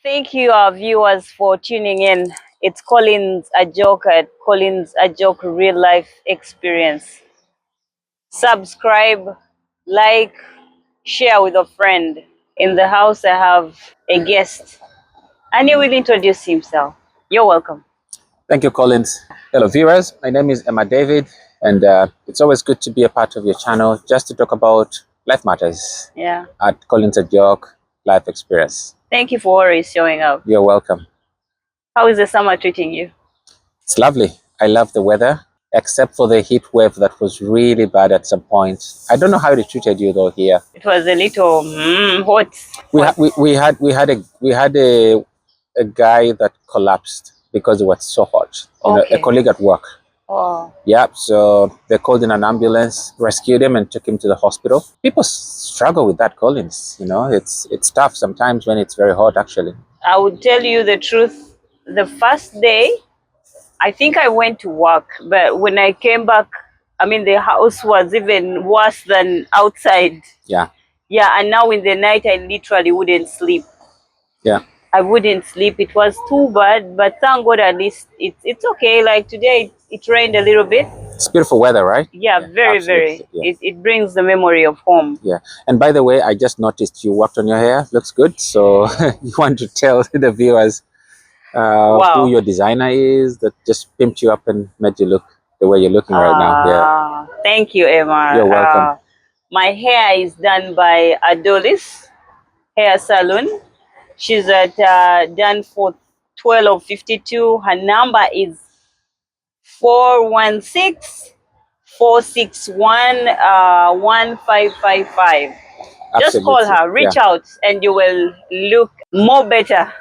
Thank you, our viewers, for tuning in. It's Collins AJOK at Collins AJOK Real Life Experience. Subscribe, like, share with a friend. In the house, I have a guest, and he will introduce himself. You're welcome. Thank you, Collins. Hello, viewers. My name is Emma David, and it's always good to be a part of your channel just to talk about life matters at Collins AJOK Life Experience. Thank you for always showing up. You're welcome. How is the summer treating you? It's lovely. I love the weather, except for the heat wave that was really bad at some point. I don't know how it treated you though here. It was a little hot. We had a guy that collapsed because it was so hot. You know, a colleague at work. Oh. Yeah, so they called in an ambulance, rescued him, and took him to the hospital. People struggle with that, Collins. You know, it's tough sometimes when it's very hot, actually. I would tell you the truth. The first day, I think I went to work, but when I came back, I mean, the house was even worse than outside. Yeah. Yeah, and now in the night, I literally wouldn't sleep. Yeah. I wouldn't sleep. It was too bad, but thank God at least it's okay. Like today, it rained a little bit. It's beautiful weather, right? Yeah, very, very. Yeah. It brings the memory of home. Yeah. And by the way, I just noticed you worked on your hair. Looks good. So you want to tell the viewers who your designer is that just pimped you up and made you look the way you're looking right now. Yeah. Thank you, Emma. You're welcome. My hair is done by Adolis Hair Salon. She's at done for 1252. Her number is 416-461-1555. Just call her, reach out, and you will look more better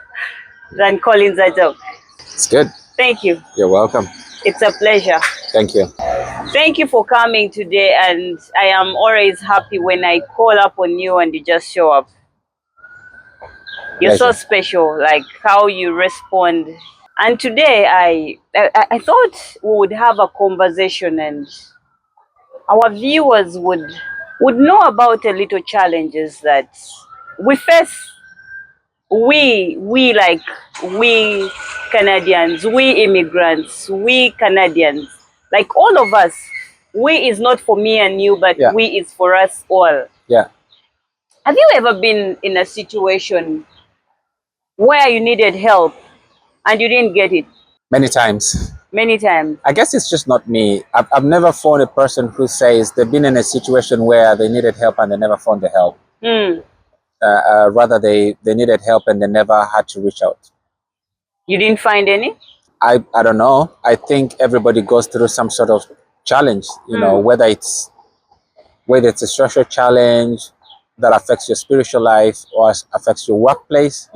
than Collins AJOK. It's good. Thank you. You're welcome. It's a pleasure. Thank you. Thank you for coming today, and I am always happy when I call up on you and you just show up. You're so special, like how you respond. And today I thought we would have a conversation and our viewers would know about a little challenges that we face. We Canadians, we immigrants, we Canadians, like all of us. We is not for me and you, but we is for us all. Yeah. Have you ever been in a situation where you needed help and you didn't get it? Many times. Many times. I guess it's just not me. I've never found a person who says they've been in a situation where they needed help and they never found the help. Rather, they needed help and they never had to reach out. You didn't find any? I don't know. I think everybody goes through some sort of challenge, you know, whether it's a social challenge that affects your spiritual life or affects your workplace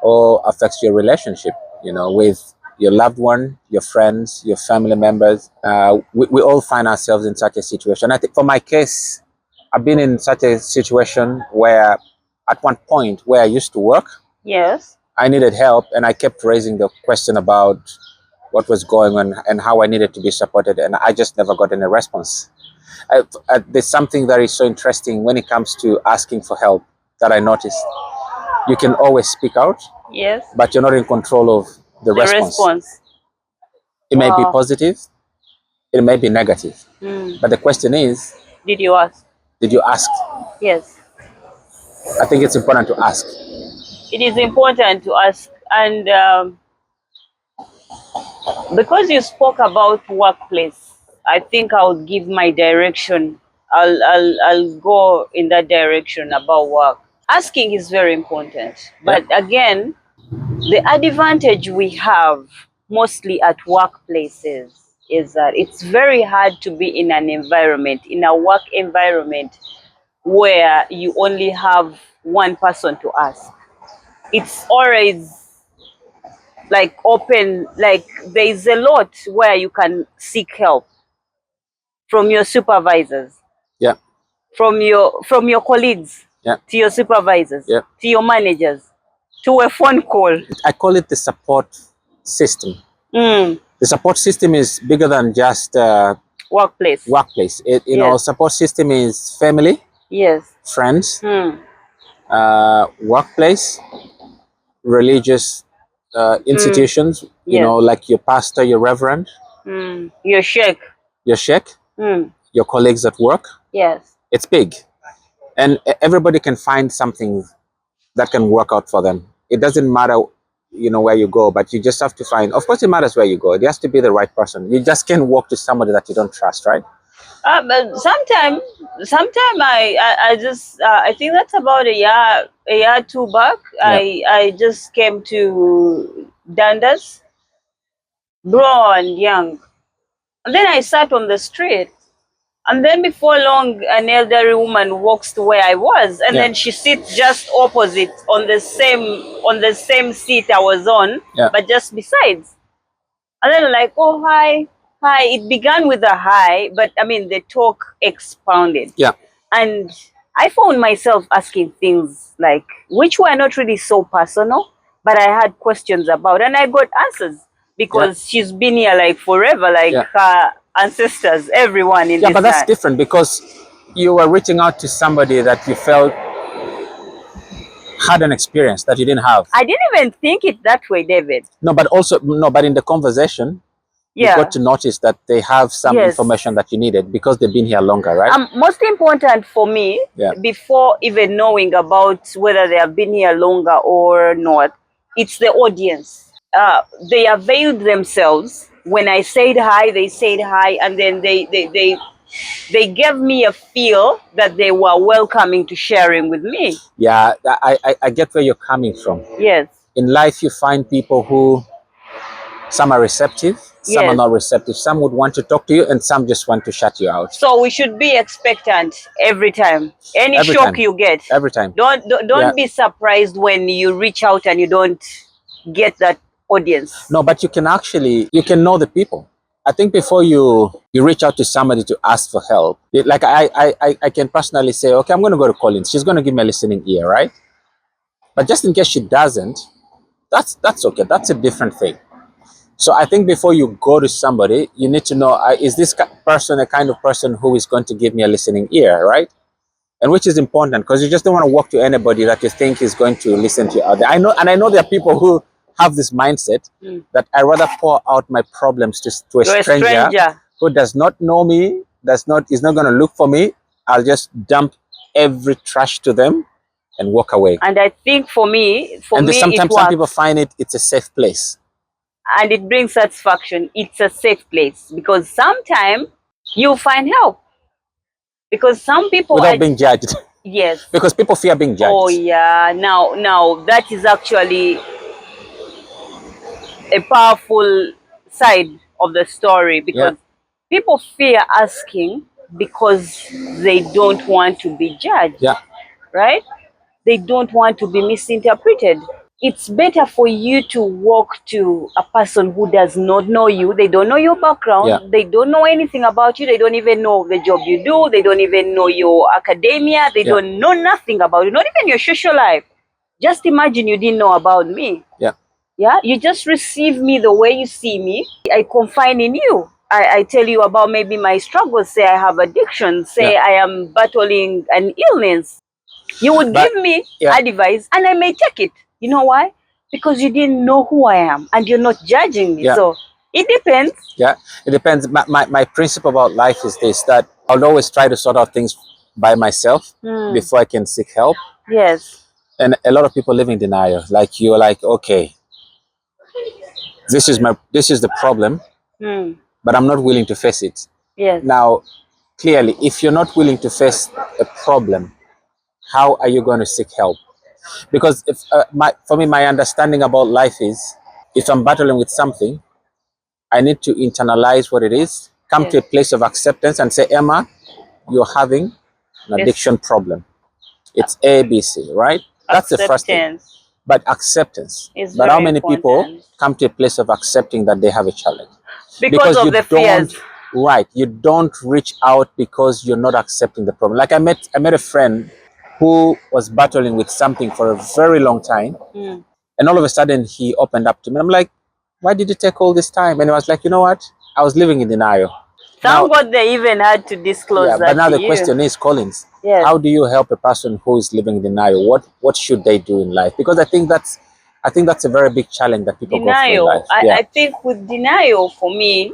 or affects your relationship, you know, with your loved one, your friends, your family members. We all find ourselves in such a situation. I think for my case, I've been in such a situation where at one point where I used to work, I needed help, and I kept raising the question about what was going on and how I needed to be supported, and I just never got any response. There's something that is so interesting when it comes to asking for help that I noticed. You can always speak out, but you're not in control of the response. It may be positive, it may be negative, but the question is, did you ask? Did you ask? Yes. I think it's important to ask. It is important to ask, and because you spoke about workplace, I think I'll give my direction. I'll go in that direction about work. Asking is very important, but again, the advantage we have mostly at workplaces is that it's very hard to be in an environment, in a work environment, where you only have one person to ask. It's always like open, like there is a lot where you can seek help from your supervisors, from your colleagues, to your supervisors, to your managers, to a phone call. I call it the support system. The support system is bigger than just workplace. You know, support system is family, friends, workplace, religious institutions, you Yes. know, like your pastor, your reverend, Your sheikh. your sheikh, your colleagues at work. Yes. It's big, and everybody can find something that can work out for them. It doesn't matter, you know, where you go, but you just have to find. Of course, it matters where you go. It has to be the right person. You just can't walk to somebody that you don't trust, right? But sometime I just I think that's about a year two back. Yeah. I just came to Dundas, bro and young, and then I sat on the street. And then before long, an elderly woman walks to where I was, and Yeah. then she sits just opposite on the same seat I was on, Yeah. but just besides. And then like, oh hi, hi. It began with a hi, but I mean the talk expounded. Yeah. And I found myself asking things like which were not really so personal, but I had questions about, and I got answers because she's been here like forever, like Yeah. her ancestors, everyone in Yeah, this but that's land. different because you were reaching out to somebody that you felt had an experience that you didn't have. I didn't even think it that way, David. No, but also no, but in the conversation, you Yeah. got to notice that they have some Yes. information that you needed because they've been here longer, right? Most important for me, Yeah. before even knowing about whether they have been here longer or not, it's the audience. They availed themselves. When I said hi, they said hi, and then they gave me a feel that they were welcoming to sharing with me. Yeah, I get where you're coming from. Yes. In life, you find people who, some are receptive, some are Yes. not receptive. Some would want to talk to you, and some just want to shut you out. So we should be expectant every time. Any Every shock time. you get, Every time. don't Yeah. be surprised when you reach out and you don't get that audience. No, but you can know the people. I think before you reach out to somebody to ask for help, like I can personally say, okay, I'm going to go to Collins. She's going to give me a listening ear, right? But just in case she doesn't, that's okay. That's a different thing. So I think before you go to somebody, you need to know, is this person a kind of person who is going to give me a listening ear, right? And which is important because you just don't want to walk to anybody that you think is going to listen to you out there. I know there are people who have this mindset that I rather pour out my problems to a You're a stranger stranger. who does not know me, is not going to look for me. I'll just dump every trash to them and walk away. And I think for me, it Sometimes some people works. find it's a safe place. And it brings satisfaction. It's a safe place because sometimes you find help. Because some people Without being judged. Yes. Because people fear being judged. Oh yeah. Now that is actually a powerful side of the story because people fear asking because they don't want to be judged. Yeah. Right? They don't want to be misinterpreted. It's better for you to walk to a person who does not know you. They don't know your background. Yeah. They don't know anything about you. They don't even know the job you do. They don't even know your academia. They don't know nothing about you, not even your social life. Just imagine you didn't know about me. Yeah. Yeah, you just receive me the way you see me. I confide in you. I tell you about maybe my struggles. Say I have addiction. Say I am battling an illness. You would give me advice and I may take it. You know why? Because you didn't know who I am and you're not judging me. So it depends. Yeah, it depends. My principle about life is this, that I'll always try to sort out things by myself before I can seek help. Yes. And a lot of people live in denial. Like you're like, okay, this is the problem, but I'm not willing to face it. Yes. Now, clearly, if you're not willing to face a problem, how are you going to seek help? Because for me, my understanding about life is, if I'm battling with something, I need to internalize what it is, come to a place of acceptance and say, Emma, you're having an addiction problem. It's ABC, right? That's the first thing. But acceptance. But how many people come to a place of accepting that they have a challenge? Because of the fears. Right. You don't reach out because you're not accepting the problem. Like I met a friend who was battling with something for a very long time. And all of a sudden he opened up to me. I'm like, why did it take all this time? And he was like, you know what? I was living in denial. Thank God they even had to disclose that. But now the question is, Collins, how do you help a person who is living in denial? What should they do in life? Because I think that's I think that's a very big challenge that people go through in Denial. life. Yeah. I think with denial, for me,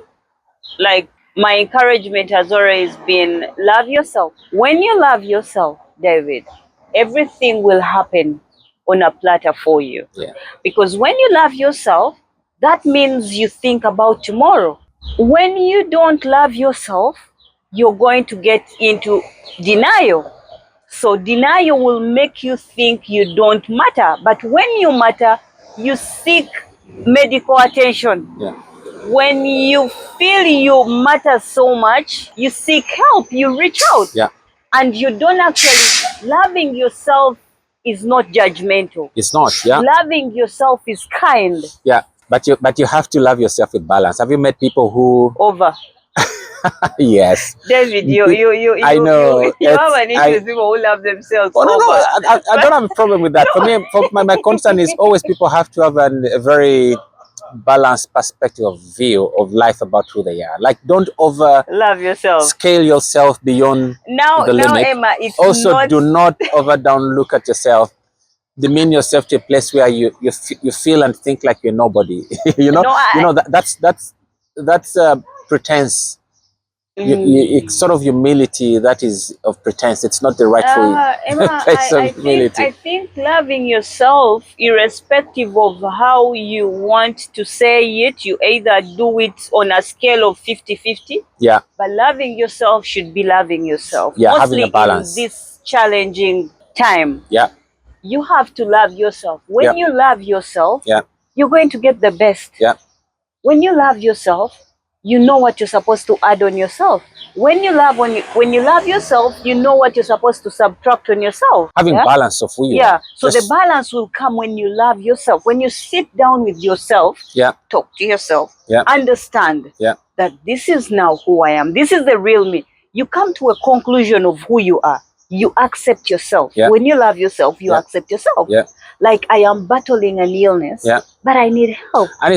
like my encouragement has always been love yourself. When you love yourself, David, everything will happen on a platter for you. Yeah. Because when you love yourself, that means you think about tomorrow. When you don't love yourself, you're going to get into denial. So denial will make you think you don't matter. But when you matter, you seek medical attention. Yeah. When you feel you matter so much, you seek help, you reach out. Yeah. And you don't actually, loving yourself is not judgmental. It's not. Yeah. Loving yourself is kind. Yeah. But you have to love yourself with balance. Have you met people who? Over. Yes. David, I know. you have an issue with people who love themselves Oh, no, over. I don't have a problem with that. For me, my concern is always people have to have a very balanced perspective of view of life about who they are. Like, don't over Love yourself. scale yourself beyond Now, the limit. Emma, it's Also, not. do not over down look at yourself. Demean yourself to a place where you feel and think like you're nobody. No, That's pretense. It's sort of humility that is of pretense. It's not the rightful Emma, place of humility. I think loving yourself, irrespective of how you want to say it, you either do it on a scale of 50-50. Yeah. But loving yourself should be loving yourself. Yeah, Mostly having a balance. in this challenging time. Yeah. You have to love yourself. When Yeah. you love yourself, Yeah. you're going to get the best. Yeah. When you love yourself, you know what you're supposed to add on yourself. When you love yourself, you know what you're supposed to subtract on yourself. Having balance of who you are. So the balance will come when you love yourself. When you sit down with yourself, talk to yourself, understand that this is now who I am. This is the real me. You come to a conclusion of who you are. You accept yourself. When you love yourself, you accept yourself. Like, I am battling an illness, but I need help. And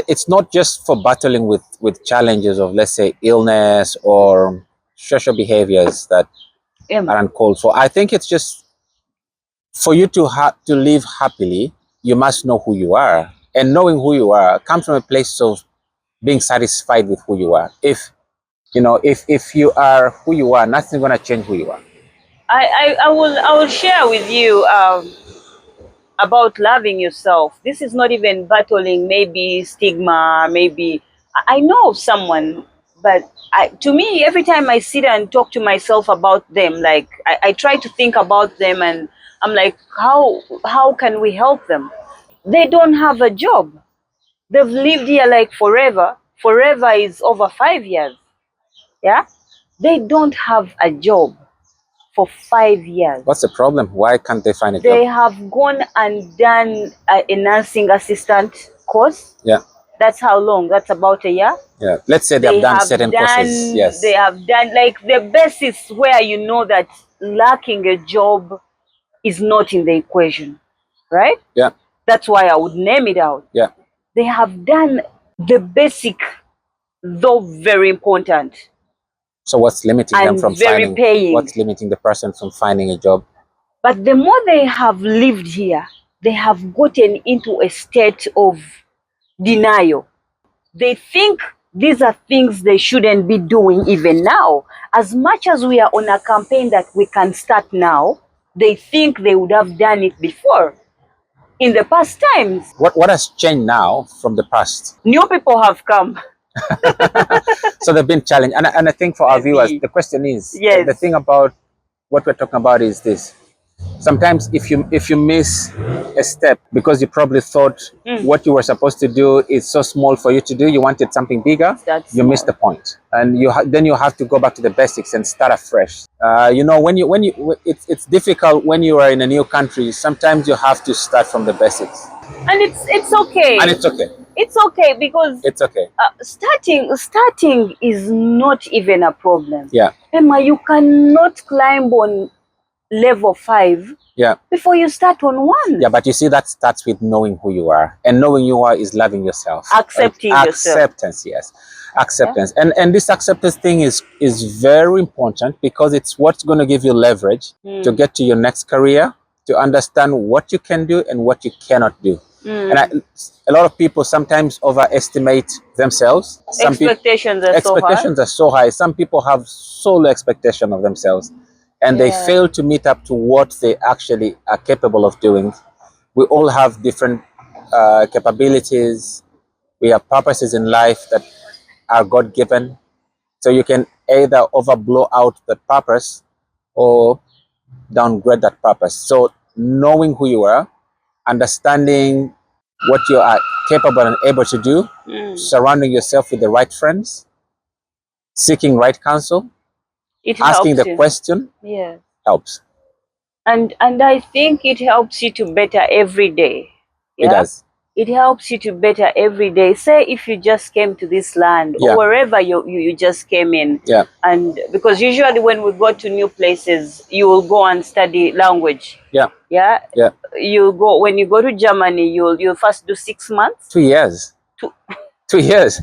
it's not just for battling with challenges of, let's say, illness or social behaviors that are uncalled for. I think it's just for you to live happily, you must know who you are. And knowing who you are comes from a place of being satisfied with who you are. If you are who you are, nothing's gonna change who you are. I will share with you about loving yourself. This is not even battling maybe stigma, maybe I know of someone, but to me, every time I sit and talk to myself about them, like I try to think about them, and I'm like, how can we help them? They don't have a job. They've lived here like forever. Forever is over 5 years. Yeah? They don't have a job for 5 years. What's the problem? Why can't they find a job? They have gone and done a nursing assistant course. Yeah. That's how long? That's about a year. Yeah. Let's say they have done certain courses. Yes. They have done, like, the basis where you know that lacking a job is not in the equation, right? Yeah. That's why I would name it out. Yeah. They have done the basic, though very important. So what's limiting them from finding? Paying. What's limiting the person from finding a job? But the more they have lived here, they have gotten into a state of denial. They think these are things they shouldn't be doing even now. As much as we are on a campaign that we can start now, they think they would have done it before. In the past times. What has changed now from the past? New people have come. So they've been challenged. And I think for our viewers, the question is, the thing about what we're talking about is this. Sometimes if you miss a step because you probably thought what you were supposed to do is so small for you to do, you wanted something bigger, you missed the point. And then you have to go back to the basics and start afresh. It's difficult when you are in a new country. Sometimes you have to start from the basics. And it's okay. And it's okay. It's okay, because it's okay. Starting is not even a problem. Yeah. Emma, you cannot climb on level 5 before you start on 1. Yeah, but you see, that starts with knowing who you are, and knowing you are is loving yourself, accepting yourself. Acceptance, yes, acceptance. And this acceptance thing is very important, because it's what's going to give you leverage to get to your next career, to understand what you can do and what you cannot do. And a lot of people sometimes overestimate themselves. Some Expectations are so high. expectations are so high. Some people have so low expectation of themselves, and they Yeah. fail to meet up to what they actually are capable of doing. We all have different capabilities. We have purposes in life that are God given. So you can either overblow out that purpose or downgrade that purpose. So knowing who you are, understanding what you are capable and able to do, surrounding yourself with the right friends, seeking right counsel, It asking helps the you. question Yeah. helps. And I think it helps you to better every day. It Yeah. does. It helps you to better every day. Say if you just came to this land Yeah. or wherever you just came in. Yeah. And because usually when we go to new places, you will go and study language. Yeah. Yeah. Yeah. You go when you go to Germany, you'll first do 6 months. 2 years. Two- 2 years.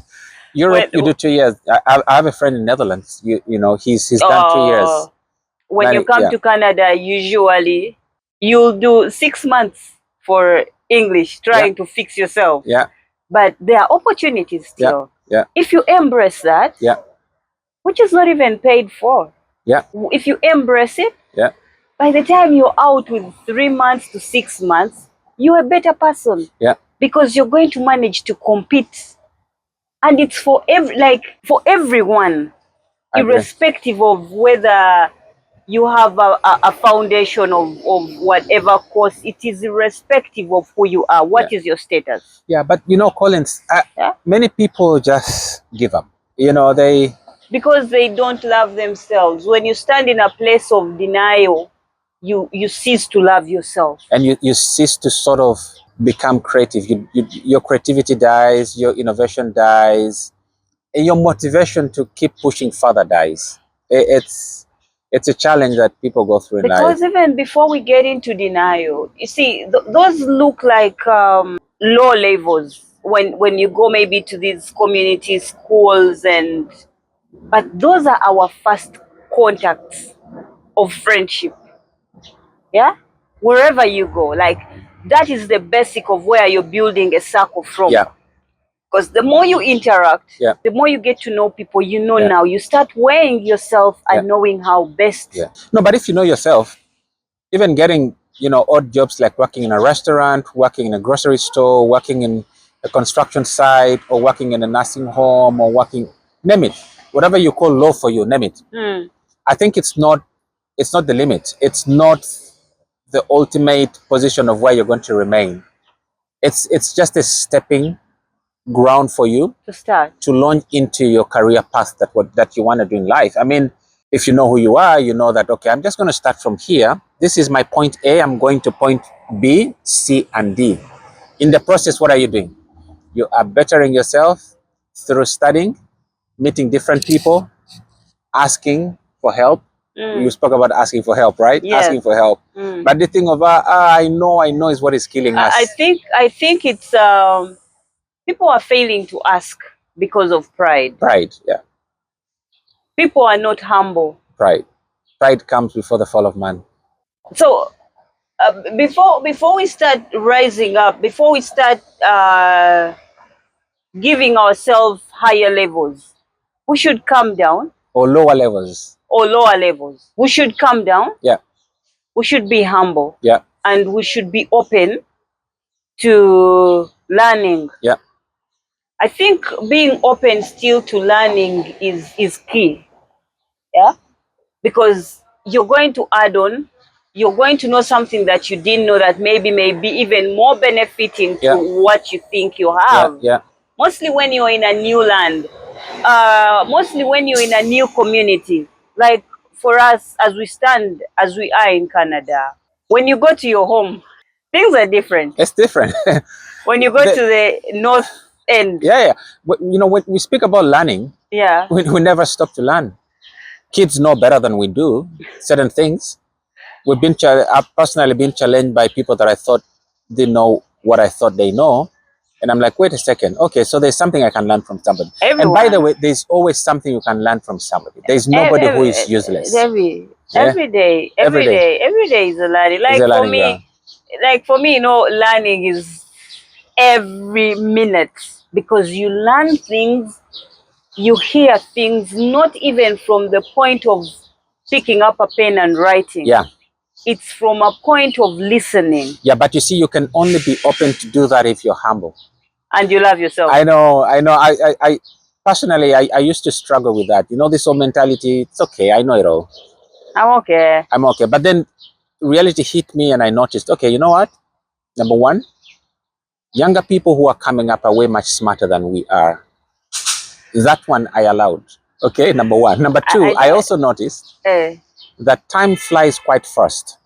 Europe, When, you do 2 years. I have a friend in Netherlands. You know, he's done 2 years. when you come Yeah. to Canada, usually you'll do 6 months for English, trying to fix yourself. Yeah. But there are opportunities still. Yeah. If you embrace that, Yeah. which is not even paid for, Yeah. if you embrace it, Yeah. by the time you're out with 3 months to 6 months, you're a better person. Yeah. Because you're going to manage to compete. And it's for for everyone, I agree. irrespective of whether you have a foundation of whatever course. It is irrespective of who you are. What is your status? Yeah, but you know, Collins, Yeah? many people just give up. You know, Because they don't love themselves. When you stand in a place of denial, you cease to love yourself. and you cease to sort of become creative. Your creativity dies, your innovation dies, and your motivation to keep pushing further dies. It's a challenge that people go through in life. Because even before we get into denial, you see, those look like low levels when you go maybe to these community schools, but those are our first contacts of friendship. Yeah, wherever you go, like that is the basic of where you're building a circle from. Yeah. Because the more you interact, Yeah. the more you get to know people. Yeah. Now you start weighing yourself and knowing how best. Yeah. No, but if you know yourself, even getting, you know, odd jobs like working in a restaurant, working in a grocery store, working in a construction site, or working in a nursing home, or working, name it, whatever you call low for you, name it. I think it's not the limit. It's not the ultimate position of where you're going to remain. It's just a stepping ground for you To start. to launch into your career path that you want to do in life. I mean, if you know who you are, you know that, okay, I'm just going to start from here. This is my point A. I'm going to point B, C, and D. In the process, what are you doing? You are bettering yourself through studying, meeting different people, asking for help. You spoke about asking for help, right? Yes. Asking for help. But the thing of I know is what is killing us. I think it's people are failing to ask because of pride. Pride, yeah. People are not humble. Pride comes before the fall of man. So before we start rising up, before we start giving ourselves higher levels, we should come down. Or lower levels. Or lower levels. We should come down. Yeah. We should be humble. Yeah. And we should be open to learning. Yeah. I think being open still to learning is key. Yeah. Because you're going to add on, you're going to know something that you didn't know that maybe even more benefiting to what you think you have. Yeah. Mostly when you're in a new land, mostly when you're in a new community. Like for us, as we are in Canada, when you go to your home, things are different. It's different. When you go to the north end. Yeah. You know, when we speak about learning, we never stop to learn. Kids know better than we do certain things. I've personally been challenged by people that I thought didn't know what I thought they know. And I'm like, wait a second. Okay, so there's something I can learn from somebody. Everyone. And by the way, there's always something you can learn from somebody. There's nobody who is useless. Yeah, every day Every day is a learning. is a learning ground. Like for me, learning is every minute, because you learn things, you hear things, not even from the point of picking up a pen and writing. Yeah, It's from a point of listening. yeah, but you see, you can only be open to do that if you're humble. And you love yourself. I know. I personally, I used to struggle with that. You know, this whole mentality. It's okay. I know it all. I'm okay. I'm okay. But then reality hit me, and I noticed. Okay, you know what? Number one, younger people who are coming up are way much smarter than we are. That one I allowed. Okay, number one. Number two, I also noticed uh, that time flies quite fast.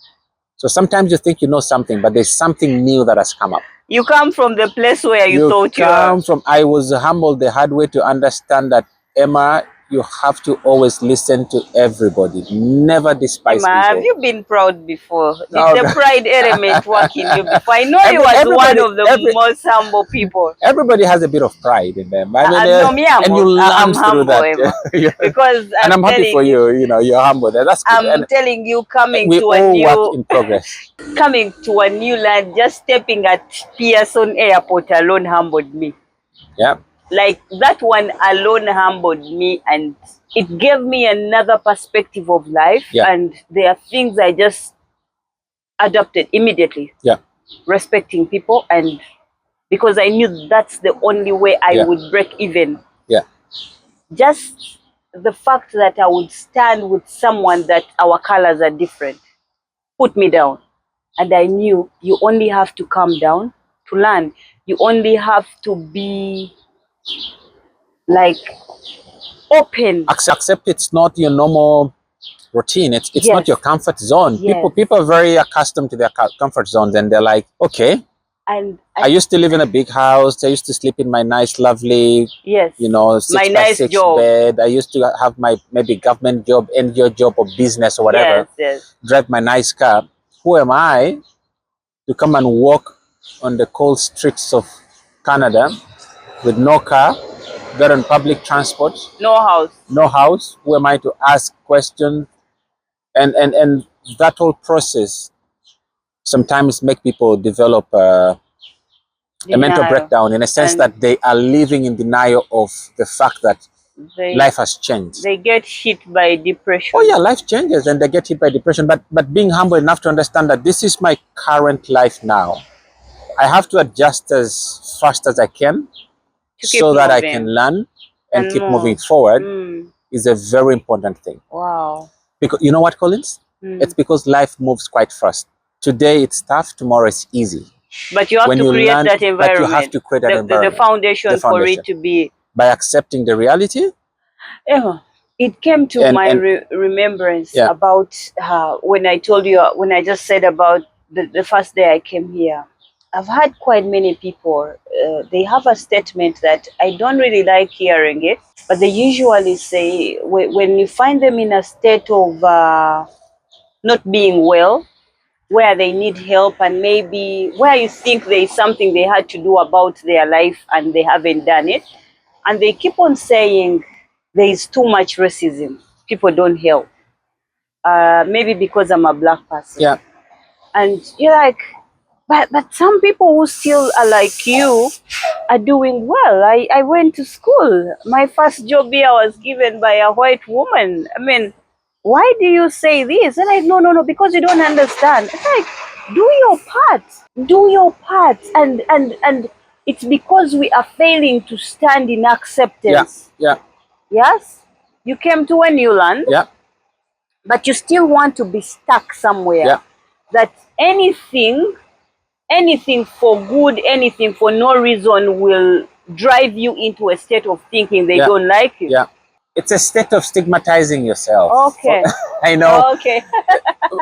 So sometimes you think you know something, but there's something new that has come up. You come from the place where you thought you were. I was humbled the hard way to understand that, Emma, you have to always listen to everybody. Never despise Emma, have people. you been proud before? Did No, the pride element work in you before? I know you was one of the most humble people. Everybody has a bit of pride in them. I mean, No, me, and you learn I'm through humble, that. Emma. Yeah. Because And I'm happy for you. You know, you're humble. That's good. I'm telling you, We all work in progress. coming to a new land, just stepping at Pearson Airport alone humbled me. Yeah. Like that one alone humbled me, and it gave me another perspective of life. Yeah. And there are things I just adopted immediately. Yeah. Respecting people, and because I knew that's the only way I would break even. Yeah. Just the fact that I would stand with someone that our colors are different put me down. And I knew you only have to calm down to learn. You only have to be like open. Accept it's not your normal routine. It's Yes. not your comfort zone. Yes. People are very accustomed to their comfort zones, and they're like, okay. And I used to live in a big house. I used to sleep in my nice, lovely, yes, you know, my 6x6 job. bed. I used to have my maybe government job, NGO job, or business or whatever. Yes, yes. Drive my nice car. Who am I to come and walk on the cold streets of Canada with no car, get on public transport, No house. no house? Who am I to ask questions? And that whole process sometimes make people develop a mental breakdown, in a sense that they are living in denial of the fact that life has changed. They get hit by depression. Oh yeah, life changes and they get hit by depression. But being humble enough to understand that this is my current life now. I have to adjust as fast as I can so that I can learn and keep moving forward is a very important thing. Wow. Because you know what, Collins? It's because life moves quite fast. Today it's tough, tomorrow it's easy. But you have to create that environment. But you have to create that environment. The foundation for it to be. By accepting the reality. It came to my remembrance about when I told you, when I just said about the first day I came here. I've had quite many people, they have a statement that I don't really like hearing it, but they usually say when you find them in a state of not being well, where they need help, and maybe where you think there is something they had to do about their life and they haven't done it, and they keep on saying there is too much racism, people don't help, maybe because I'm a black person. Yeah. And you're like, but some people who still are like you are doing well. I went to school. My first job here was given by a white woman. I mean, why do you say this? And I no, because you don't understand. It's like, do your part. Do your part. And it's because we are failing to stand in acceptance. Yeah. Yes? You came to a new land. Yeah. But you still want to be stuck somewhere. Yeah. That anything for good, anything for no reason will drive you into a state of thinking they don't like you. Yeah. It's a state of stigmatizing yourself. Okay. I know. Okay.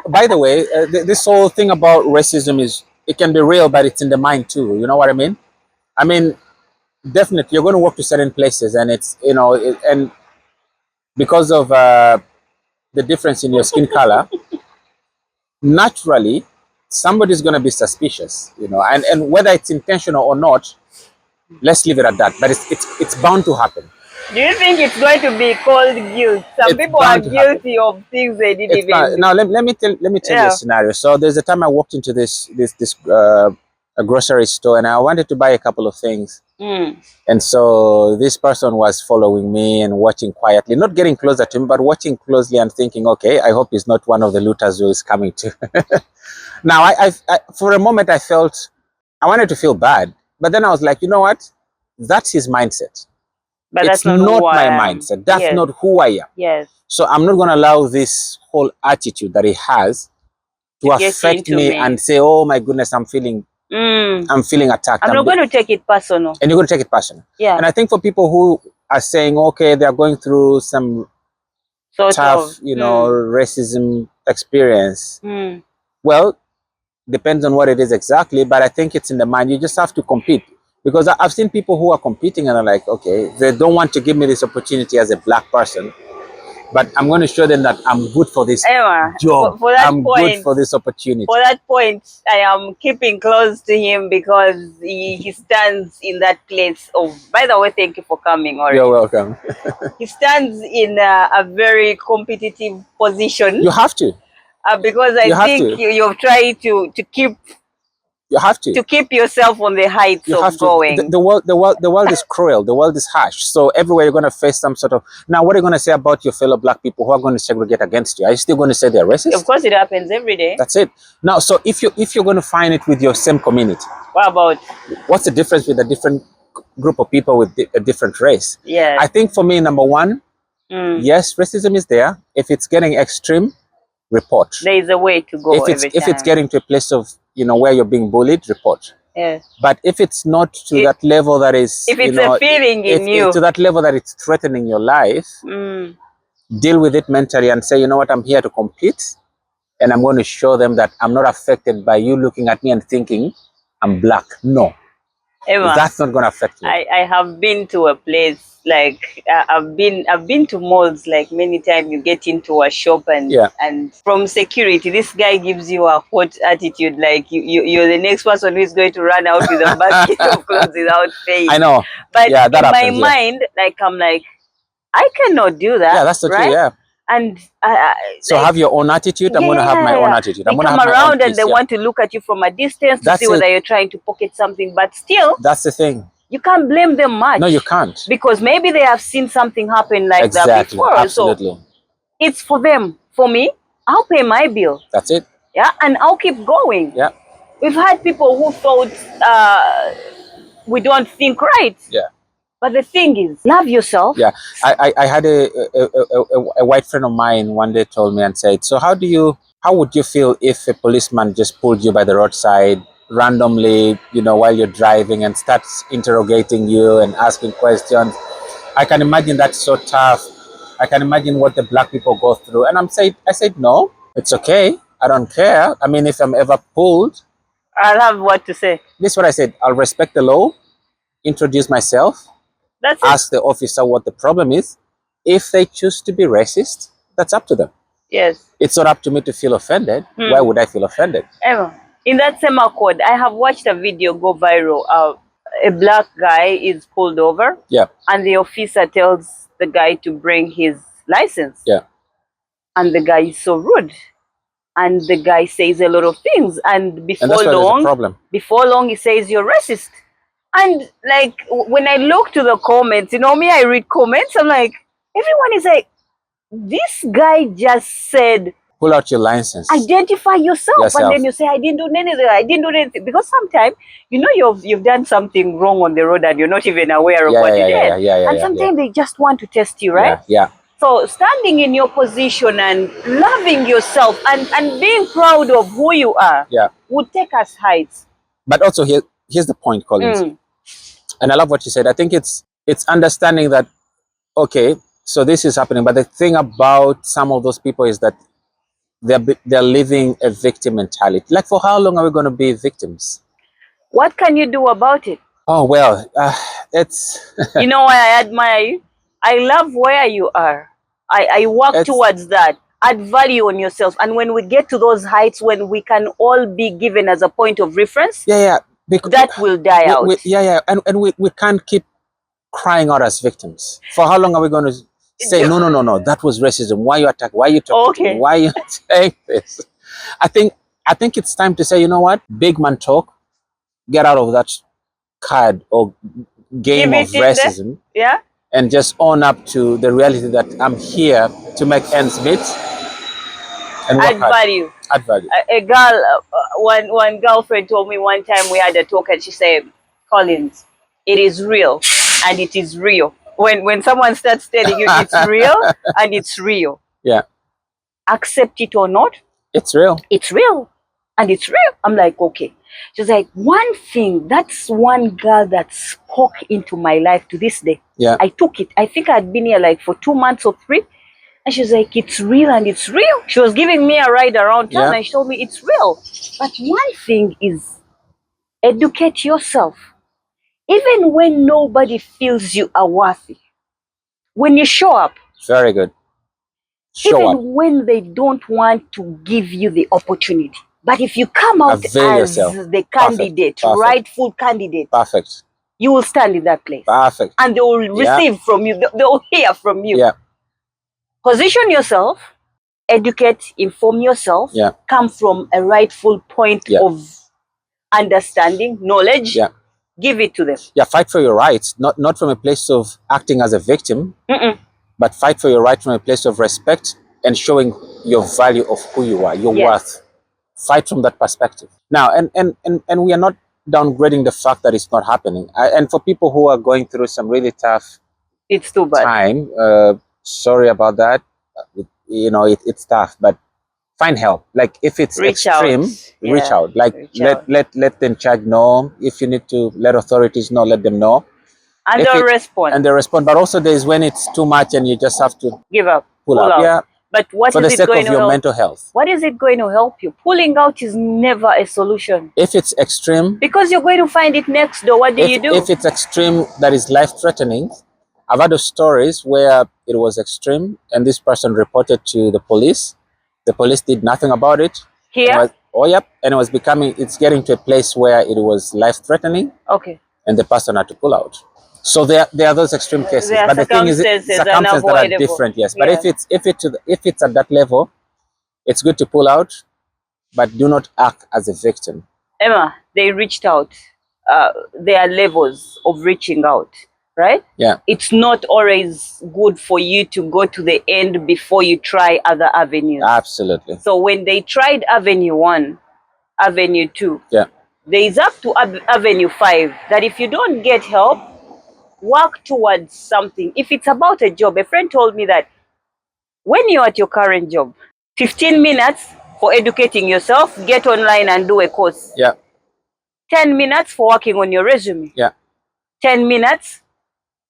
By the way, this whole thing about racism it can be real, but it's in the mind too. You know what I mean? I mean, definitely you're going to walk to certain places and it's, you know, and because of the difference in your skin color, naturally, somebody's going to be suspicious, you know, and whether it's intentional or not, let's leave it at that. But it's bound to happen. Do you think it's going to be called guilt? Some It's people are bound to happen. guilty of things they didn't It's even not. do. Now let me tell you a Yeah. scenario. So there's a time I walked into this a grocery store, and I wanted to buy a couple of things. Mm. And so this person was following me and watching quietly, not getting closer to me, but watching closely and thinking, okay, I hope he's not one of the looters who is coming to. Now, for a moment, I wanted to feel bad, but then I was like, you know what? That's his mindset. But that's It's not who not I my am. mindset. That's Yes. not who I am. Yes. So I'm not going to allow this whole attitude that he has To to get affect into me me. and say, oh my goodness, Mm. I'm feeling attacked. I'm not going to take it personal. And you're going to take it personal. Yeah. And I think for people who are saying, okay, they're going through some Sort tough, of. racism experience, Mm. well, depends on what it is exactly, but I think it's in the mind. You just have to compete. Because I've seen people who are competing and are like, okay, they don't want to give me this opportunity as a black person, but I'm going to show them that I'm good for this Emma, job. for that I'm good point, for this opportunity. I am keeping close to him because he stands in that place of. By the way, thank you for coming. You're Already, welcome. he stands in a very competitive position You have to. because I You have think to. you've tried to keep You have to. yourself on the heights You of have to. The, going. the world, the world is cruel. The world is harsh. So everywhere you're going to face some sort of. Now, what are you going to say about your fellow black people who are going to segregate against you? Are you still going to say they're Of racist? course, it happens every day. That's it. Now, so if you're going to find it with your same community, What about? what's the difference with a different group of people with a different race? I Yes. think for me, number one, Mm. yes, racism is there. If it's getting extreme, report. There is a way to go every If it's time. getting to a place of where you're being bullied, report. Yes. But if it's not to that level that is, If it's a feeling in you. to that level that it's threatening your life, Mm. deal with it mentally and say, you know what, I'm here to compete, and I'm going to show them that I'm not affected by you looking at me and thinking I'm black. No, Emma, that's not going to affect me. I have been to a place like I've been to malls like many times. You get into a shop and from security, this guy gives you a hot attitude like you're the next person who is going to run out with a basket of clothes without paying. I know. But Yeah, that in happens. my mind, like I'm like I cannot do that. Yeah, that's the right? truth. Yeah. And So like, have your own attitude. I'm going to have my own attitude. They I'm going to come have my own around and peace. they Yeah. want to look at you from a distance to That's see whether it. you're trying to pocket something. But still, That's the thing. you can't blame them much. No, you can't. Because maybe they have seen something happen like that Exactly. before. Absolutely. So it's for them. For me, I'll pay my bill. That's it. Yeah, and I'll keep going. Yeah. We've had people who thought we don't think right. Yeah. But the thing is, love yourself. Yeah, I had a white friend of mine one day told me and said, so how would you feel if a policeman just pulled you by the roadside randomly, while you're driving and starts interrogating you and asking questions? I can imagine that's so tough. I can imagine what the black people go through. And I said, no, it's okay. I don't care. I mean, if I'm ever pulled, I'll have what to say. this is what I said. I'll respect the law, introduce myself, That's ask the officer what the problem is. If they choose to be racist, that's up to them. Yes. It's not up to me to feel offended. Why would I feel offended? Emma, in that same accord, I have watched a video go viral. A black guy is pulled over. Yeah. And the officer tells the guy to bring his license. Yeah. And the guy is so rude. And the guy says a lot of things. And And that's why there's a problem. before long, he says, you're racist. And like, when I look to the comments, me, I read comments, I'm like, everyone is like, this guy just said, pull out your license. Identify yourself. And then you say, I didn't do anything. I didn't do anything. Because sometimes, you've done something wrong on the road and you're not even aware of what you did. And sometimes they just want to test you, right? Yeah. So standing in your position and loving yourself and being proud of who you are would take us heights. But also here's the point, Collins. And I love what you said. I think it's understanding that, okay, so this is happening. But the thing about some of those people is that they're living a victim mentality. Like, for how long are we going to be victims? What can you do about it? Oh, well, it's... You know why I admire you? I love where you are. I work towards that. Add value on yourself. And when we get to those heights, when we can all be given as a point of reference, because that will die out. And we can't keep crying out as victims. For how long are we going to say, no, no, no, no, that was racism? Why you attack? Why you talking to me? Okay. Why you saying this? I think it's time to say, you know what? Big man talk. Get out of that card or game Give of it in there. racism Yeah. and just own up to the reality that I'm here to make ends meet and work Add hard. value. Add value. A girl, one girlfriend told me one time we had a talk, and she said, "Collins, it is real, and it is real." When someone starts telling you it's real and it's real, Yeah, accept it or not, it's real. it's real, and it's real. I'm like, okay. She's like, one thing, that's one girl that spoke into my life to this day. Yeah. I took it. I think I'd been here like for 2 months or 3. And she's like, it's real and it's real. She was giving me a ride around town, Yeah. and she told me it's real. But one thing is, educate yourself. Even when nobody feels you are worthy, when you show up, Very good. Show even up. when they don't want to give you the opportunity. But if you come out Avail as yourself. the candidate, Perfect. rightful candidate, Perfect. you will stand in that place. Perfect. And they will Yeah. receive from you, they will hear from you. Yeah. Position yourself, educate, inform yourself, Yeah. come from a rightful point Yeah. of understanding, knowledge, Yeah. give it to them. Yeah, fight for your rights, not from a place of acting as a victim, Mm-mm. but fight for your right from a place of respect and showing your value of who you are, your Yes. worth. Fight from that perspective. Now, and we are not downgrading the fact that it's not happening. And for people who are going through some really tough It's too bad. time, sorry about that. It's tough, but find help. Like if it's Reach extreme, out. reach Yeah. out. Like Reach let out. let the charge know. If you need to let authorities know, let them know. And If they'll it- respond. And they respond. But also there's when it's too much and you just have to Give up. pull out. out. Yeah. But what For is the it sake going of to your help? mental health. What is it going to help you? Pulling out is never a solution. If it's extreme, Because you're going to find it next door. What do you do? if it's extreme that is life threatening, I've heard of stories where it was extreme and this person reported to the police. The police did nothing about it. Here? And it's getting to a place where it was life threatening Okay. and the person had to pull out. So there are those extreme cases. There are But the thing is, circumstances circumstances that are unavoidable. different, yes. But Yeah. if it's at that level, it's good to pull out, but do not act as a victim. Emma, they reached out. There are levels of reaching out, right? Yeah. It's not always good for you to go to the end before you try other avenues. Absolutely. So when they tried Avenue 1, Avenue 2, Yeah. there is up to Avenue 5 that if you don't get help, work towards something. If it's about a job, a friend told me that when you're at your current job, 15 minutes for educating yourself, get online and do a course. Yeah. 10 minutes for working on your resume. Yeah. 10 minutes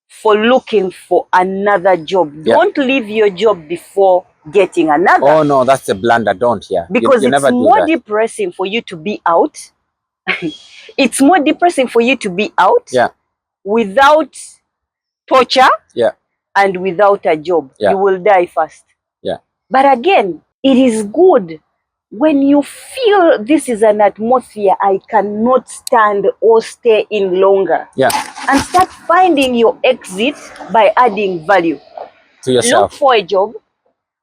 for looking for another job. Yeah. Don't leave your job before getting another. Oh no, that's a blunder. Don't. Yeah. Because you it's never do more that. depressing for you to be out. It's more depressing for you to be out Yeah. without torture Yeah. and without a job. Yeah. You will die first. Yeah. But again, it is good when you feel this is an atmosphere I cannot stand or stay in longer. Yeah. And start finding your exit by adding value. To yourself. Look for a job,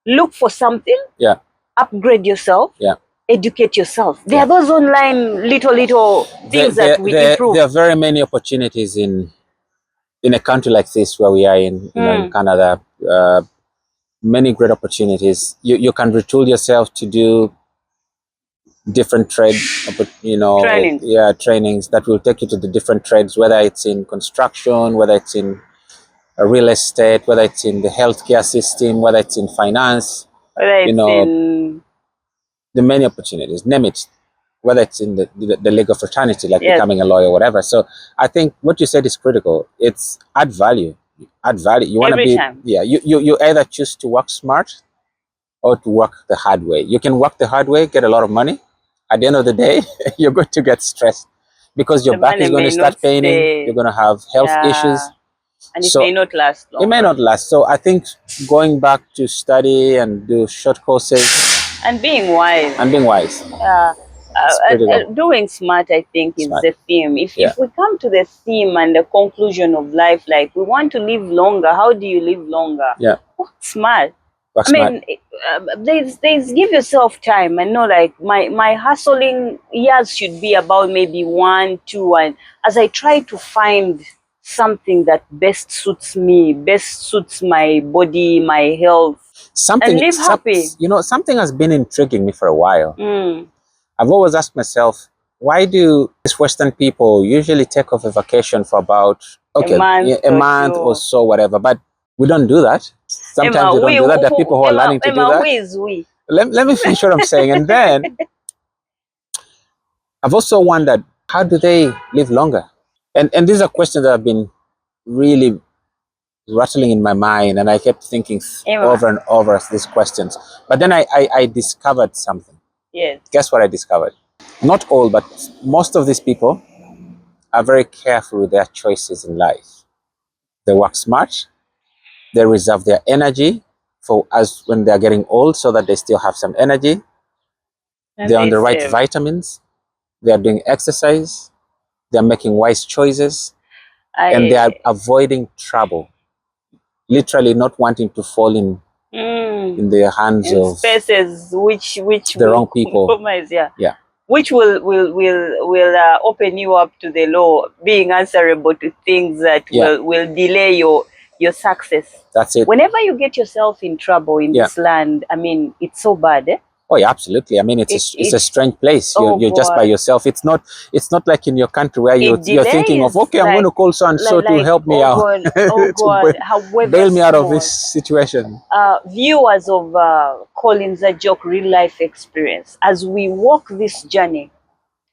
look for something, Yeah. upgrade yourself, Yeah. educate yourself. There are those online little things that we improve. There are very many opportunities in a country like this where we are in Canada. Many great opportunities. You can retool yourself to do different Trainings. trainings that will take you to the different trades, whether it's in construction, whether it's in real estate, whether it's in the healthcare system, whether it's in finance, Whether it's in the many opportunities, name it, whether it's in the legal fraternity, like Yes. becoming a lawyer or whatever. So I think what you said is critical. It's add value. Add value. You want to Every be, time. yeah, you either choose to work smart or to work the hard way. You can work the hard way, get a lot of money. At the end of the day, you're going to get stressed because your The back is money going to may start not paining. stay. You're going to have health issues. And it So may not last long. it may not last. So I think going back to study and do short courses And being wise. and being wise. It's pretty good. Doing smart, I think, is Smart. the theme. Yeah. If we come to the theme and the conclusion of life, like we want to live longer, how do you live longer? Yeah. Work smart. Work I smart. mean, there's give yourself time. I know, like my hustling years should be about maybe 1, 2, and as I try to find something that best suits me, best suits my body, my health, and live happy. Something has been intriguing me for a while. Mm. I've always asked myself, why do these Western people usually take off a vacation for about a month or Two. so, whatever, but we don't do that. Sometimes Emma, we don't do that. There are people who are learning to do Emma, that. who is we? Let me finish what I'm saying. And then I've also wondered, how do they live longer? And these are questions that have been really rattling in my mind, and I kept thinking Emma. over and over these questions. But then I discovered something. Yes. Guess what I discovered? Not all, but most of these people are very careful with their choices in life. They work smart. They reserve their energy for as when they're getting old, so that they still have some energy. And They're on the right save. vitamins. They are doing exercise. They're making wise choices, and they are avoiding trouble. Literally, not wanting to fall in the hands in of spaces which the wrong people. Compromise, yeah. Yeah. Which will open you up to the law, being answerable to things that will delay your success. That's it. Whenever you get yourself in trouble in this land, I mean, it's so bad, eh? Oh yeah, absolutely. I mean, it's a strange place. You're just by yourself. It's not like in your country where you're thinking of, okay, I'm going to call so and so to help me out. Bail me out of this situation. Viewers of Collins AJOK real life experience, as we walk this journey,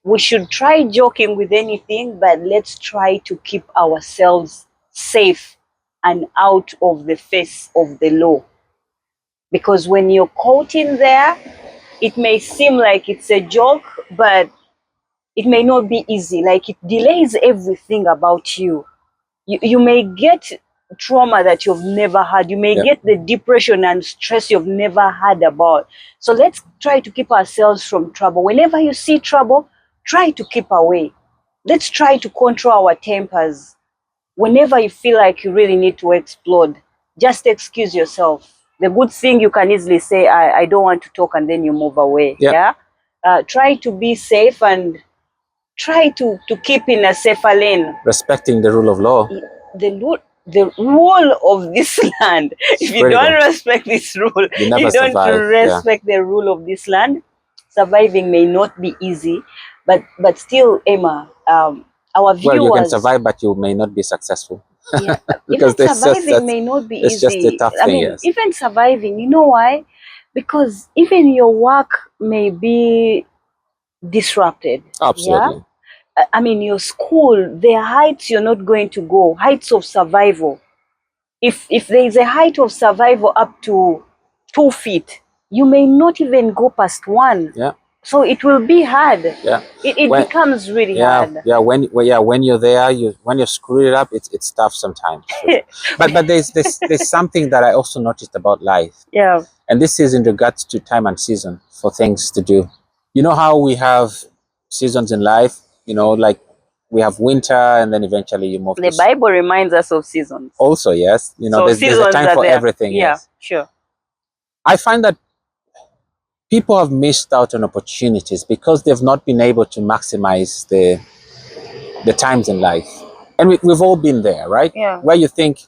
we should try joking with anything, but let's try to keep ourselves safe and out of the face of the law. Because when you're caught in there, it may seem like it's a joke, but it may not be easy. Like, it delays everything about you. You may get trauma that you've never had. You may get the depression and stress you've never had about. So let's try to keep ourselves from trouble. Whenever you see trouble, try to keep away. Let's try to control our tempers. Whenever you feel like you really need to explode, just excuse yourself. The good thing, you can easily say, I don't want to talk, and then you move away. Try to be safe and try to keep in a safer lane. Respecting the rule of law. The rule of this land. If you don't respect this rule, you don't respect the rule of this land, surviving may not be easy. But still, Emma, our viewers... Well, you can survive, but you may not be successful. Yeah, because even surviving may not be easy. It's just a tough thing, even surviving, you know why? Because even your work may be disrupted. Absolutely. Yeah? I mean, your school, there are heights you're not going to go, heights of survival. If there is a height of survival up to 2 feet, you may not even go past 1. Yeah. So it will be hard. Yeah. It becomes really hard. Yeah. When you're there, when you screw it up, it's tough sometimes. but there's something that I also noticed about life. Yeah. And this is in regards to time and season for things to do. You know how we have seasons in life, like we have winter, and then eventually you move. The Bible reminds us of seasons. Also, yes. There's a time for everything. Yeah, yes. Sure. I find that people have missed out on opportunities because they've not been able to maximize the times in life. And we've all been there, right? Yeah. Where you think,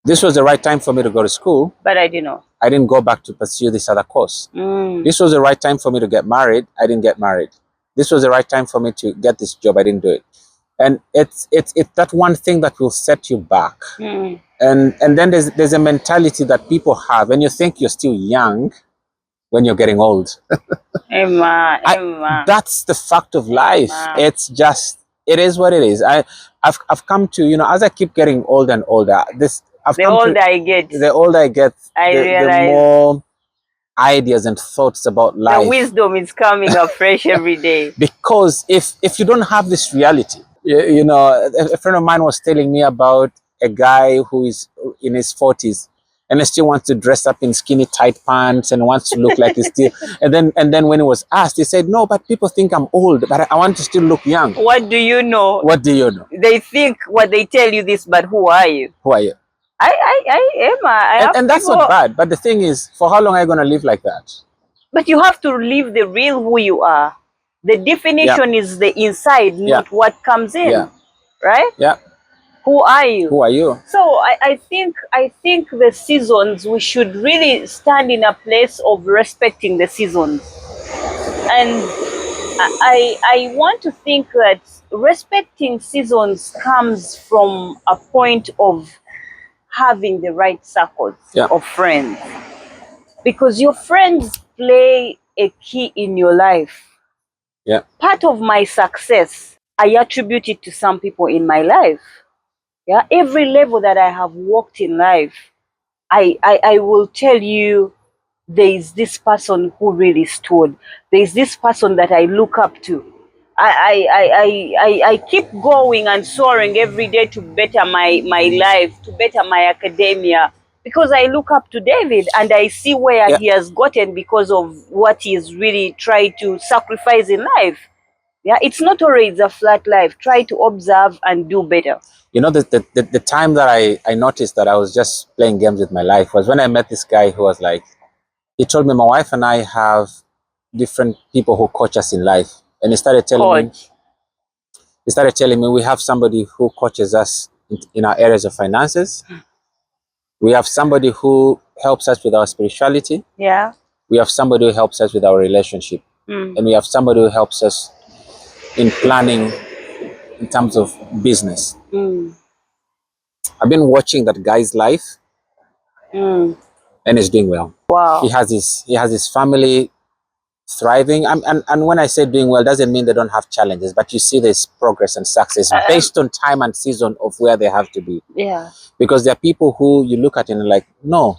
this was the right time for me to go to school. But I didn't know. I didn't go back to pursue this other course. This was the right time for me to get married. I didn't get married. This was the right time for me to get this job. I didn't do it. And it's that one thing that will set you back. And then there's a mentality that people have, and you think you're still young when you're getting old. Emma. That's the fact of life. Emma. It's just, it is what it is. I've come to, as I keep getting older and older, the older I get, I realize the more ideas and thoughts about life. The wisdom is coming afresh every day. Because if you don't have this reality, a friend of mine was telling me about a guy who is in his 40s, and he still wants to dress up in skinny tight pants and wants to look like he's still. And then when he was asked, he said, "No, but people think I'm old, but I want to still look young." What do you know? What do you know? They think what they tell you this, but who are you? Who are you? Emma, I have And that's people, not bad. But the thing is, for how long are you going to live like that? but you have to live the real who you are. The definition is the inside, not what comes in. Yeah. Right? Yeah. Who are you? Who are you? So I think the seasons, we should really stand in a place of respecting the seasons. And I want to think that respecting seasons comes from a point of having the right circles of friends. Because your friends play a key in your life. Yeah. Part of my success, I attribute it to some people in my life. Yeah, every level that I have walked in life, I will tell you, there is this person who really stood. There is this person that I look up to. I keep going and soaring every day to better my life, to better my academia, because I look up to David and I see where he has gotten because of what he has really tried to sacrifice in life. Yeah, it's not always a flat life. Try to observe and do better. You know, the time that I noticed that I was just playing games with my life was when I met this guy who was like, he told me, my wife and I have different people who coach us in life. And he started telling me we have somebody who coaches us in our areas of finances. We have somebody who helps us with our spirituality. Yeah. We have somebody who helps us with our relationship. And we have somebody who helps us in planning in terms of business. I've been watching that guy's life, and he's doing well. Wow. He has his family thriving, and when I say doing well, doesn't mean they don't have challenges, but you see there's progress and success based on time and season of where they have to be. Yeah. Because there are people who you look at and like, no,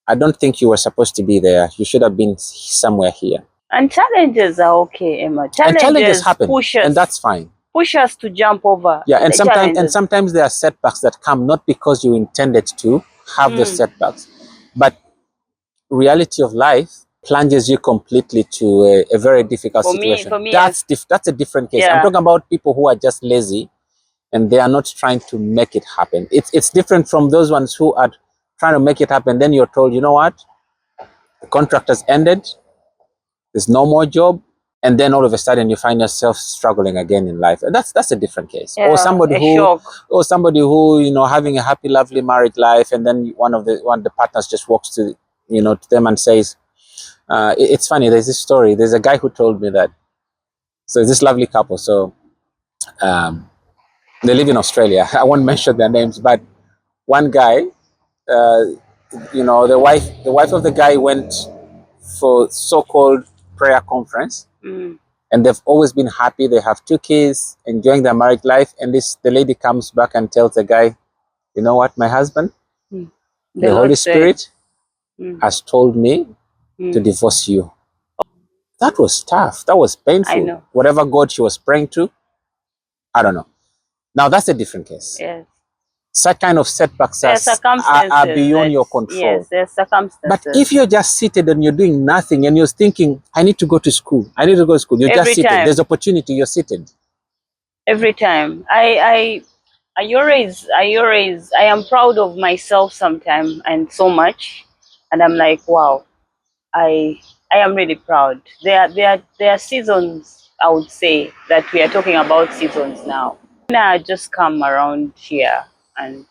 I don't think you were supposed to be there. You should have been somewhere here. And challenges are okay, Emma. Challenges happen, push us, and that's fine. Push us to jump over. Yeah, and sometimes there are setbacks that come not because you intended to have those setbacks, but reality of life plunges you completely to a very difficult situation. For me, that's a different case. Yeah. I'm talking about people who are just lazy and they are not trying to make it happen. It's different from those ones who are trying to make it happen. Then you're told, you know what, the contract has ended, there's no more job, and then all of a sudden you find yourself struggling again in life. And that's a different case. Yeah, or somebody who having a happy, lovely married life, and then one of the partners just walks to them and says, it's funny, there's this story. There's a guy who told me that, so this lovely couple, so they live in Australia. I won't mention their names, but one guy, the wife of the guy went for so-called prayer conference, and they've always been happy. They have 2 kids, enjoying their married life, and the lady comes back and tells the guy, you know what, my husband, the Holy Spirit has told me to divorce you. That was tough. That was painful. I know. Whatever God she was praying to, I don't know. Now that's a different case. Yes. Such kind of setbacks are beyond your control. Yes, there's circumstances. But if you're just seated and you're doing nothing and you're thinking, I need to go to school, you're just seated. There's opportunity, you're seated. Every time. I am proud of myself sometimes, and so much. And I'm like, wow, I am really proud. There are seasons, I would say, that we are talking about seasons now. I just come around here and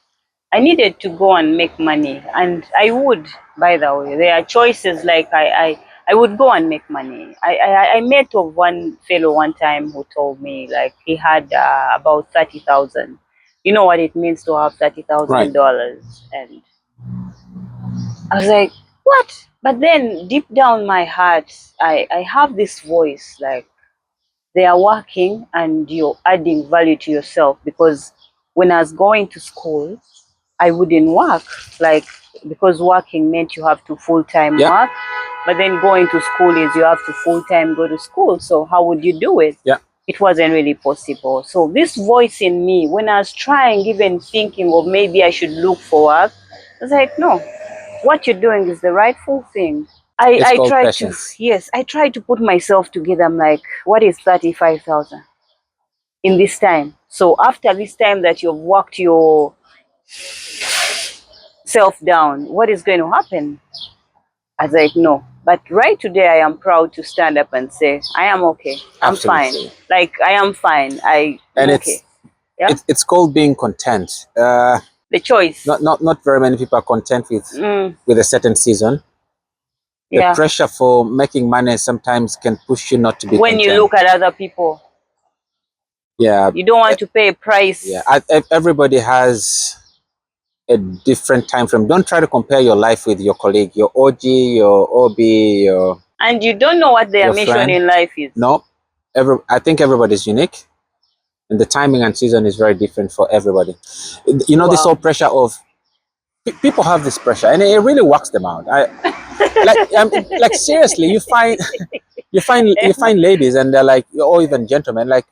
I needed to go and make money, and I would, by the way. There are choices, like I would go and make money. I met of one fellow one time who told me, like, he had about 30,000. You know what it means to have $30,000, and I was like, what? But then deep down my heart, I have this voice, like, they are working and you're adding value to yourself. Because when I was going to school, I wouldn't work, like, because working meant you have to full-time work. But then going to school is you have to full-time go to school. So how would you do it? Yeah. It wasn't really possible. So this voice in me, when I was trying, even thinking of maybe I should look for work, I was like, no, what you're doing is the rightful thing. It's I called try to, patience. yes, I try to put myself together. I'm like, what is 35,000 in this time? So after this time that you've worked yourself down, what is going to happen? I was like, no. But right today, I am proud to stand up and say, I am okay. I'm fine. Absolutely. Like, I am fine. I'm And okay. Yeah. it's called being content. The choice. Not very many people are content with a certain season. The Yeah. pressure for making money sometimes can push you not to be When you content. look at other people, Yeah, you don't want to pay a price. yeah. Everybody has a different time frame. Don't try to compare your life with your colleague, your OG, your OB, And you don't know what their your mission friend. in life is. No, I think everybody's unique, and the timing and season is very different for everybody. You know, this whole Wow. pressure of people have this pressure, and it really works them out. Like seriously, you find ladies, and they're like, or even gentlemen, like,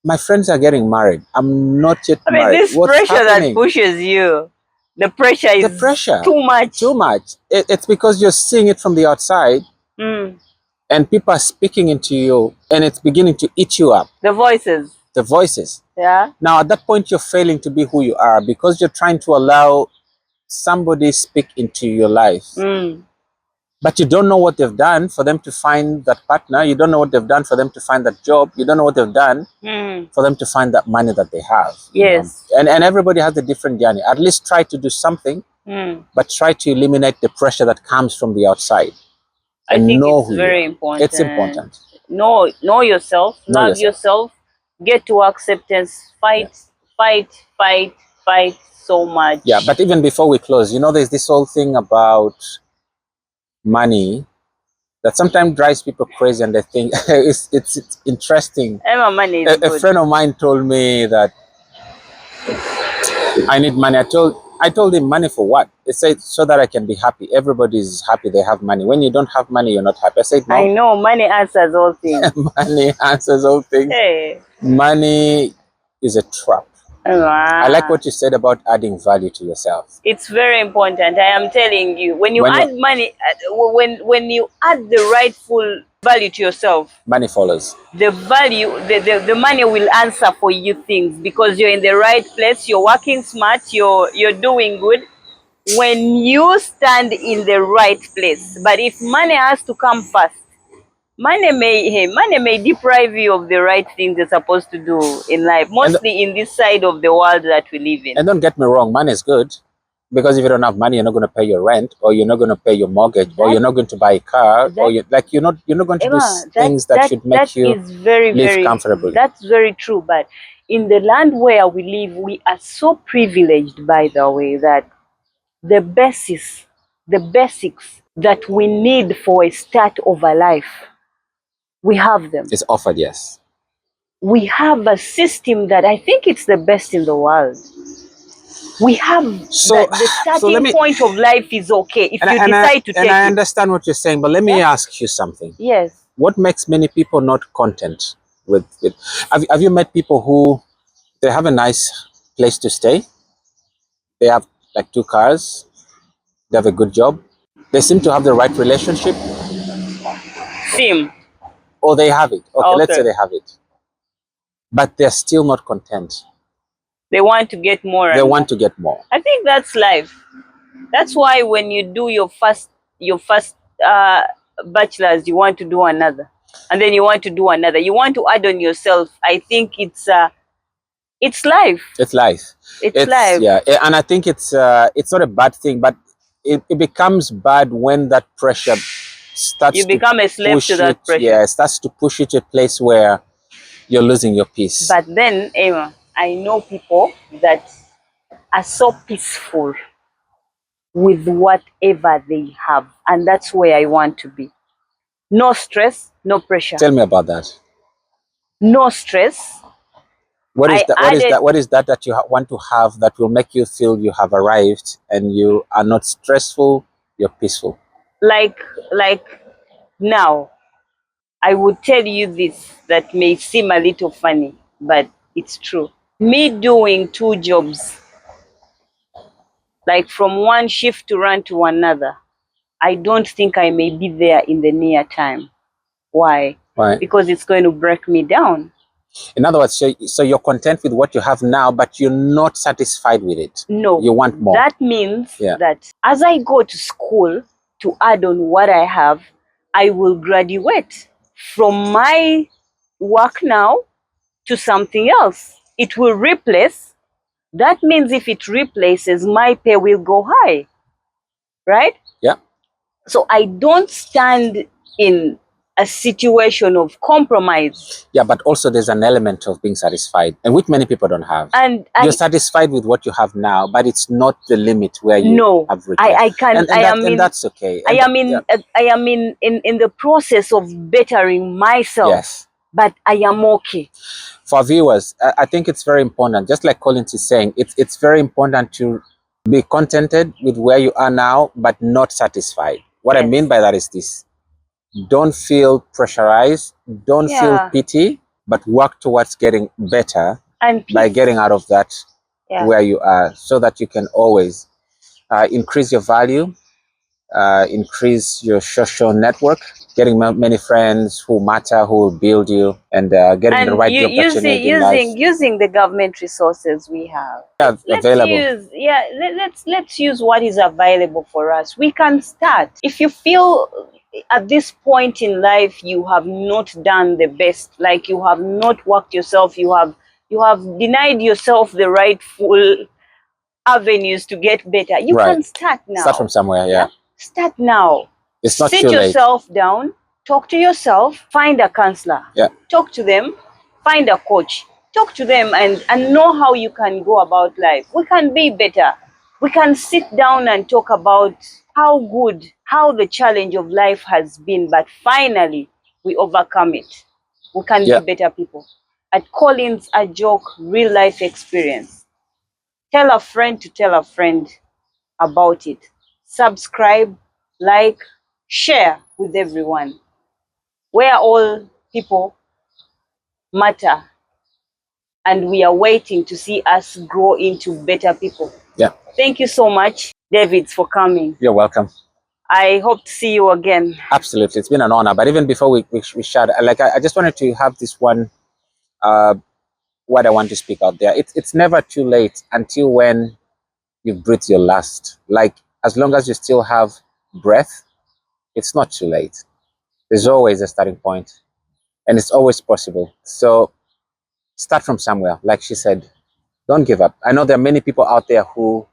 my friends are getting married. I'm not yet I mean, married. this What's pressure that happening? pushes you, the pressure The is pressure, too much. too much. It's because you're seeing it from the outside, Mm. and people are speaking into you, and it's beginning to eat you up. The voices. The voices. Yeah. Now, at that point, you're failing to be who you are because you're trying to allow somebody speak into your life. Mm. But you don't know what they've done for them to find that partner. You don't know what they've done for them to find that job. You don't know what they've done for them to find that money that they have. Yes. And everybody has a different journey. At least try to do something, but try to eliminate the pressure that comes from the outside I and think know it's who you very are. important. It's important. Know yourself, Know love yourself. yourself, get to acceptance, Yeah. fight so much. Yeah, but even before we close, there's this whole thing about money that sometimes drives people crazy, and they think it's interesting. Emma, money is A good. friend of mine told me that I need money. I told him, money for what? He said, so that I can be happy. Everybody's happy they have money. When you don't have money, you're not happy. I said, I no. know money answers all things. Money answers all things. Hey. Money is a trap. I like what you said about adding value to yourself. It's very important. I am telling you, when you add money, when you add the rightful value to yourself, money follows. The value, the money will answer for you things because you're in the right place. You're working smart. You're doing good. When you stand in the right place, but if money has to come first, money may deprive you of the right things you're supposed to do in life, mostly in this side of the world that we live in. And don't get me wrong, money is good, because if you don't have money, you're not going to pay your rent, or you're not going to pay your mortgage, or you're not going to buy a car, or you're not going to do things that should make you live comfortably. That's very true. But in the land where we live, we are so privileged, by the way, that the basics that we need for a start of a life, we have them. It's offered, yes. We have a system that I think it's the best in the world. We have the starting point of life is okay if you decide to take it. And I understand what you're saying, but let me ask you something. Yes. What makes many people not content with have you met people who they have a nice place to stay? They have like 2 cars, they have a good job, they seem to have the right relationship. Or they have it. Okay, let's say they have it. But they're still not content. They want to get more. They want to get more. I think that's life. That's why when you do your first bachelor's, you want to do another, and then you want to do another. You want to add on yourself. I think it's life. It's life. It's life. Yeah, and I think it's not a bad thing, but it becomes bad when that pressure starts. You become a slave to that pressure. Yeah, it starts to push you to a place where you're losing your peace. But then, Emma, I know people that are so peaceful with whatever they have, and that's where I want to be. No stress, no pressure. Tell me about that. No stress. What is that you want to have that will make you feel you have arrived and you are not stressful, you're peaceful? Like now, I would tell you this that may seem a little funny, but it's true. Me doing 2 jobs like from one shift to run to another. I don't think I may be there in the near time. Why? Right. Because it's going to break me down. In other words, so you're content with what you have now, but you're not satisfied with it. No. You want more. That means Yeah. that as I go to school to add on what I have, I will graduate from my work now to something else. It will replace. That means if it replaces, my pay will go high. Right? Yeah. So I don't stand in a situation of compromise. Yeah, but also there's an element of being satisfied, and which many people don't have. And You're satisfied with what you have now, but it's not the limit where you no, have reached. I can. And that's okay. I am in the process of bettering myself. Yes. But I am okay. For viewers, I think it's very important. Just like Collins is saying, it's very important to be contented with where you are now, but not satisfied. What I Yes. mean by that is this: don't feel pressurized, don't feel pity, but work towards getting better And by getting out of that where you are, so that you can always increase your value, increase your social network, getting many friends who matter, who will build you, and getting the right job that you need in life. Using the government resources we have. Available. Let's use what is available for us. We can start. If you feel at this point in life you have not done the best, like you have not worked yourself, you have denied yourself the rightful avenues to get better, you can start now. Start from somewhere. Yeah. Start now. It's not Sit too late. yourself down, talk to yourself, find a counselor. Yeah. Talk to them, find a coach. Talk to them and know how you can go about life. We can be better. We can sit down and talk about how the challenge of life has been, but finally we overcome it. We can be better people. At Collins AJOK Real Life Experience. Tell a friend to tell a friend about it. Subscribe, like, share with everyone. Where all people matter, and we are waiting to see us grow into better people. Yeah. Thank you so much, David, for coming. You're welcome. I hope to see you again. Absolutely. It's been an honor. But even before we shut, I just wanted to have this one, what I want to speak out there. It's never too late until when you've breathed your last. Like, as long as you still have breath, it's not too late. There's always a starting point, and it's always possible. So start from somewhere. Like she said, don't give up. I know there are many people out there who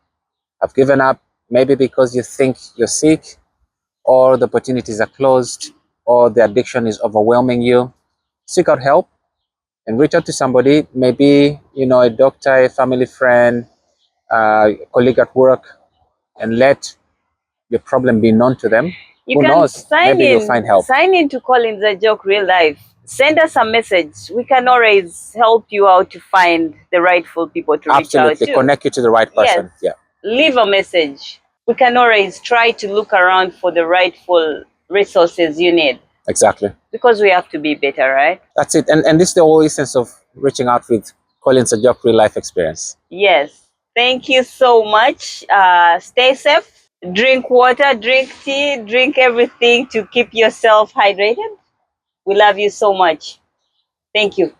have given up, maybe because you think you're sick, or the opportunities are closed, or the addiction is overwhelming you. Seek out help and reach out to somebody, maybe, a doctor, a family friend, a colleague at work, and let your problem be known to them. Who knows? Maybe you'll find help. Sign in to Collins AJOK Real Life. Send us a message. We can always help you out to find the rightful people to reach out to. Absolutely. Connect you to the right person. Yes. Yeah. Leave a message. We can always try to look around for the rightful resources you need. Exactly. Because we have to be better, right? That's it. And this is the whole essence of reaching out with Collins AJOK Real Life Experience. Yes. Thank you so much. Stay safe. Drink water, drink tea, drink everything to keep yourself hydrated. We love you so much. Thank you.